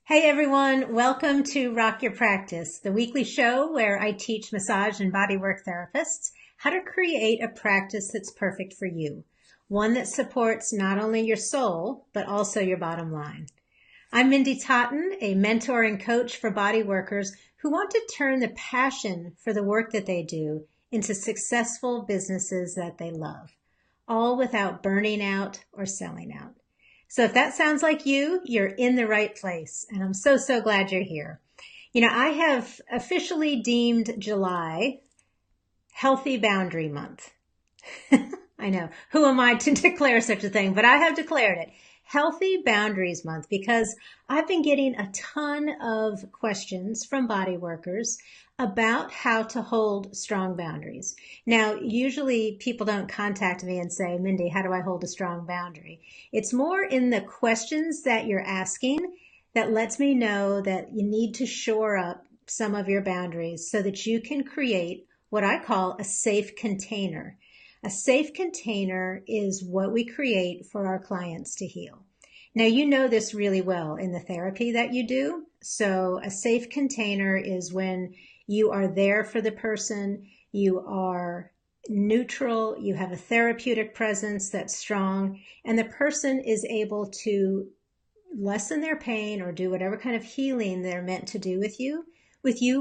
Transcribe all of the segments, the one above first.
Hey everyone, welcome to Rock Your Practice, the weekly show where I teach massage and bodywork therapists how to create a practice that's perfect for you, one that supports not only your soul, but also your bottom line. I'm Mindy Totten, a mentor and coach for body workers who want to turn the passion for the work that they do into successful businesses that they love, all without burning out or selling out. So if that sounds like you, you're in the right place. And I'm so glad you're here. I have officially deemed July Healthy Boundary Month. I know, who am I to declare such a thing? But I have declared it Healthy Boundaries Month because I've been getting a ton of questions from body workers about how to hold strong boundaries. Now, usually people don't contact me and say, Mindy, how do I hold a strong boundary? It's more in the questions that you're asking that lets me know that you need to shore up some of your boundaries so that you can create what I call a safe container. A safe container is what we create for our clients to heal. Now, you know this really well in the therapy that you do. So a safe container is when you are there for the person, you are neutral, you have a therapeutic presence that's strong, and the person is able to lessen their pain or do whatever kind of healing they're meant to do with you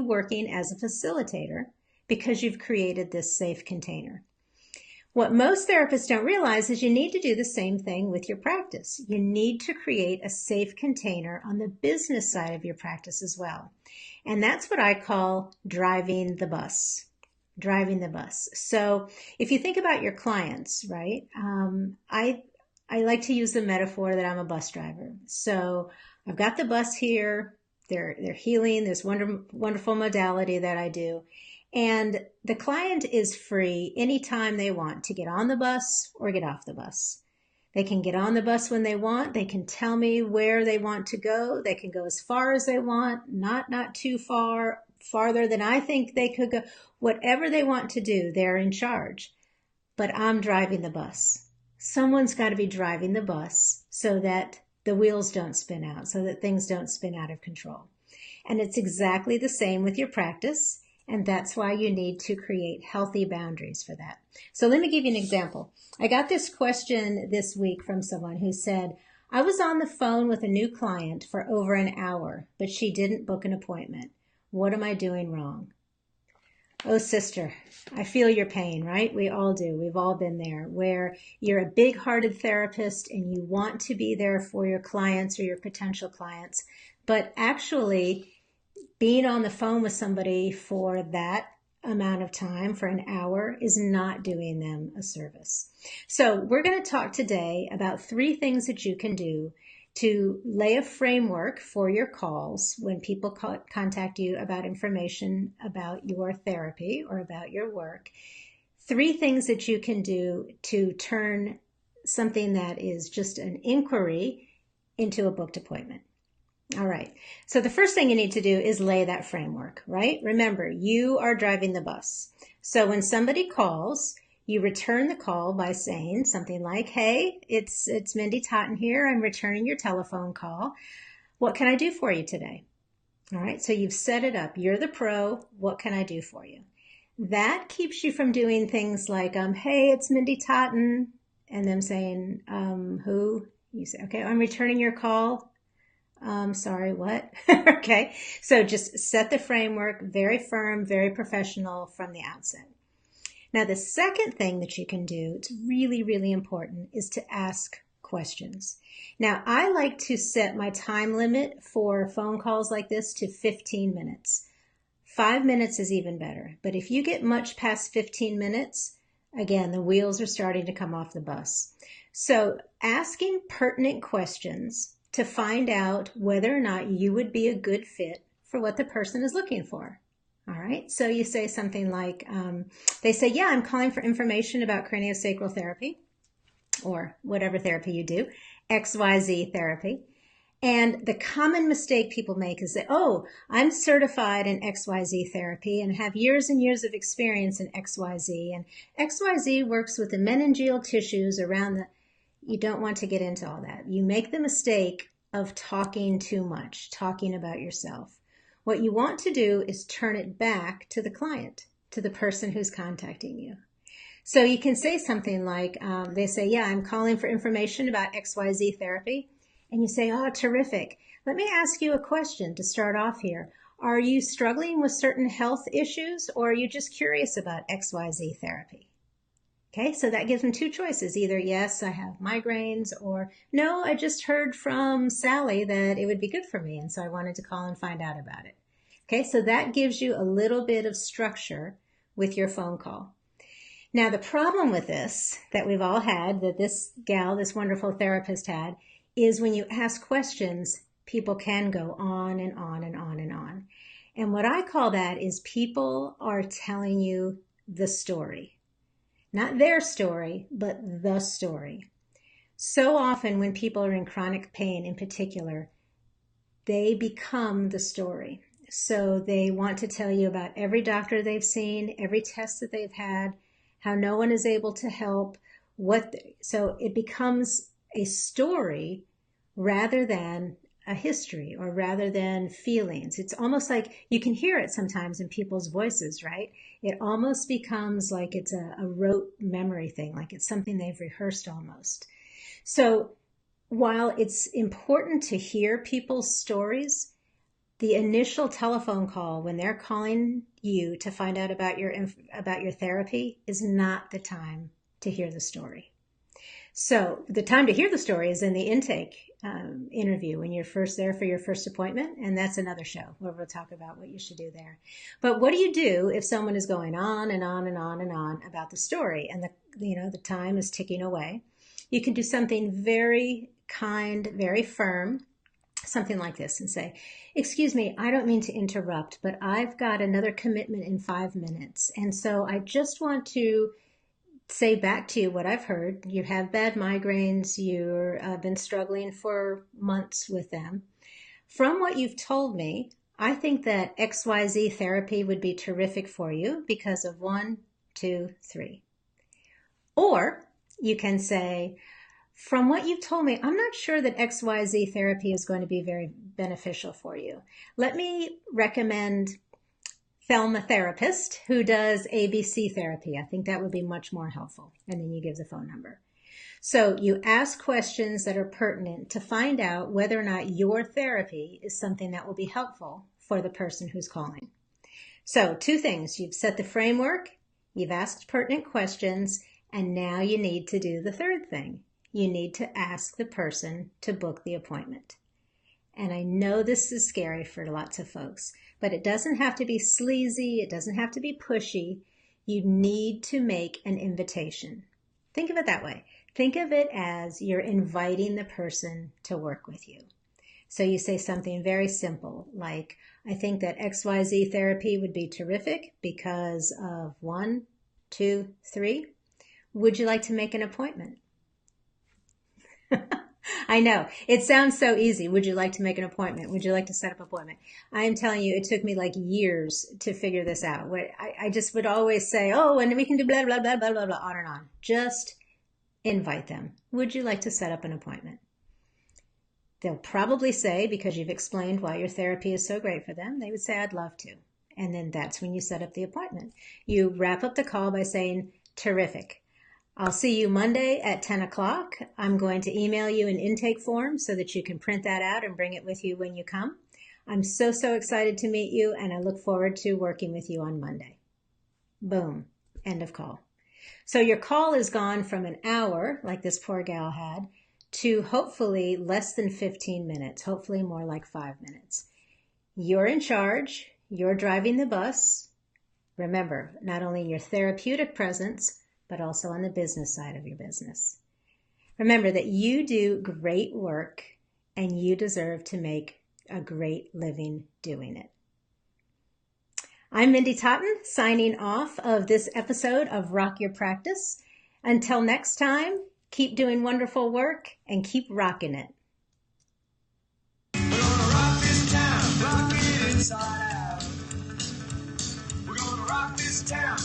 working as a facilitator because you've created this safe container. What most therapists don't realize is you need to do the same thing with your practice. You need to create a safe container on the business side of your practice as well. And that's what I call driving the bus. Driving the bus. So if you think about your clients, right? I like to use the metaphor that I'm a bus driver. So I've got the bus here. They're healing this wonderful modality that I do. And the client is free anytime they want to get on the bus or get off the bus. They can get on the bus when they want. They can tell me where they want to go. They can go as far as they want, not too far, farther than I think they could go. Whatever they want to do, they're in charge. But I'm driving the bus. Someone's got to be driving the bus so that the wheels don't spin out, so that things don't spin out of control. And it's exactly the same with your practice. And that's why you need to create healthy boundaries for that. So let me give you an example. I got this question this week from someone who said, I was on the phone with a new client for over an hour, but she didn't book an appointment. What am I doing wrong? Oh, sister, I feel your pain, right? We all do. We've all been there where you're a big-hearted therapist and you want to be there for your clients or your potential clients, but actually being on the phone with somebody for that amount of time, for an hour, is not doing them a service. So we're going to talk today about 3 things that you can do to lay a framework for your calls when people contact you about information about your therapy or about your work. 3 things that you can do to turn something that is just an inquiry into a booked appointment. All right. So the first thing you need to do is lay that framework, right? Remember, you are driving the bus. So when somebody calls, you return the call by saying something like, hey, it's Mindy Totten here. I'm returning your telephone call. What can I do for you today? All right. So you've set it up. You're the pro. What can I do for you? That keeps you from doing things like, hey, it's Mindy Totten. And them saying, who? You say, okay, I'm returning your call. Sorry, what? Okay. So just set the framework, very firm, very professional from the outset. Now, the second thing that you can do, it's really important, is to ask questions. Now, I like to set my time limit for phone calls like this to 15 minutes. 5 minutes is even better. But if you get much past 15 minutes, again, the wheels are starting to come off the bus. So asking pertinent questions to find out whether or not you would be a good fit for what the person is looking for. All right. So you say something like, they say, yeah, I'm calling for information about craniosacral therapy or whatever therapy you do, XYZ therapy. And the common mistake people make is that, oh, I'm certified in XYZ therapy and have years and years of experience in XYZ. And XYZ works with the meningeal tissues around the... You don't want to get into all that. You make the mistake of talking too much, talking about yourself. What you want to do is turn it back to the client, to the person who's contacting you. So you can say something like, they say, yeah, I'm calling for information about XYZ therapy. And you say, oh, terrific. Let me ask you a question to start off here. Are you struggling with certain health issues, or are you just curious about XYZ therapy? Okay, so that gives them two choices. Either, yes, I have migraines, or no, I just heard from Sally that it would be good for me, and so I wanted to call and find out about it. Okay, so that gives you a little bit of structure with your phone call. Now, the problem with this that we've all had, that this gal, this wonderful therapist had, is when you ask questions, people can go on and on and on and on. And what I call that is people are telling you the story. Not their story, but the story. So often when people are in chronic pain in particular, they become the story. So they want to tell you about every doctor they've seen, every test that they've had, how no one is able to help. So it becomes a story rather than a history, or rather than feelings. It's almost like you can hear it sometimes in people's voices, right? It almost becomes like it's a rote memory thing, like it's something they've rehearsed almost. So while it's important to hear people's stories, the initial telephone call when they're calling you to find out about your therapy is not the time to hear the story. So the time to hear the story is in the intake interview when you're first there for your first appointment, and that's another show where we'll talk about what you should do there. But what do you do if someone is going on and on and on and on about the story, and the time is ticking away? You can do something very kind, very firm, something like this, and say, excuse me, I don't mean to interrupt, but I've got another commitment in 5 minutes, and so I just want to say back to you what I've heard. You have bad migraines. You've been struggling for months with them. From what you've told me, I think that XYZ therapy would be terrific for you because of 1, 2, 3. Or you can say, from what you've told me, I'm not sure that XYZ therapy is going to be very beneficial for you. Let me recommend Thelma Therapist, who does ABC therapy. I think that would be much more helpful. And then you give the phone number. So you ask questions that are pertinent to find out whether or not your therapy is something that will be helpful for the person who's calling. So 2 things. You've set the framework, you've asked pertinent questions, and now you need to do the 3rd thing. You need to ask the person to book the appointment. And I know this is scary for lots of folks, but it doesn't have to be sleazy. It doesn't have to be pushy. You need to make an invitation. Think of it that way. Think of it as you're inviting the person to work with you. So you say something very simple, like, I think that XYZ therapy would be terrific because of 1, 2, 3. Would you like to make an appointment? I know, it sounds so easy. Would you like to make an appointment? Would you like to set up an appointment? I am telling you, it took me like years to figure this out. I just would always say, oh, and we can do blah, blah, blah, blah, blah, blah, on and on. Just invite them. Would you like to set up an appointment? They'll probably say, because you've explained why your therapy is so great for them, they would say, I'd love to. And then that's when you set up the appointment. You wrap up the call by saying, terrific. I'll see you Monday at 10 o'clock. I'm going to email you an intake form so that you can print that out and bring it with you when you come. I'm so excited to meet you, and I look forward to working with you on Monday. Boom. End of call. So your call is gone from an hour, like this poor gal had, to hopefully less than 15 minutes, hopefully more like 5 minutes. You're in charge. You're driving the bus. Remember, not only your therapeutic presence, but also on the business side of your business. Remember that you do great work and you deserve to make a great living doing it. I'm Mindy Totten, signing off of this episode of Rock Your Practice. Until next time, keep doing wonderful work and keep rocking it. We're gonna rock this town, rock it inside out. We're gonna rock this town.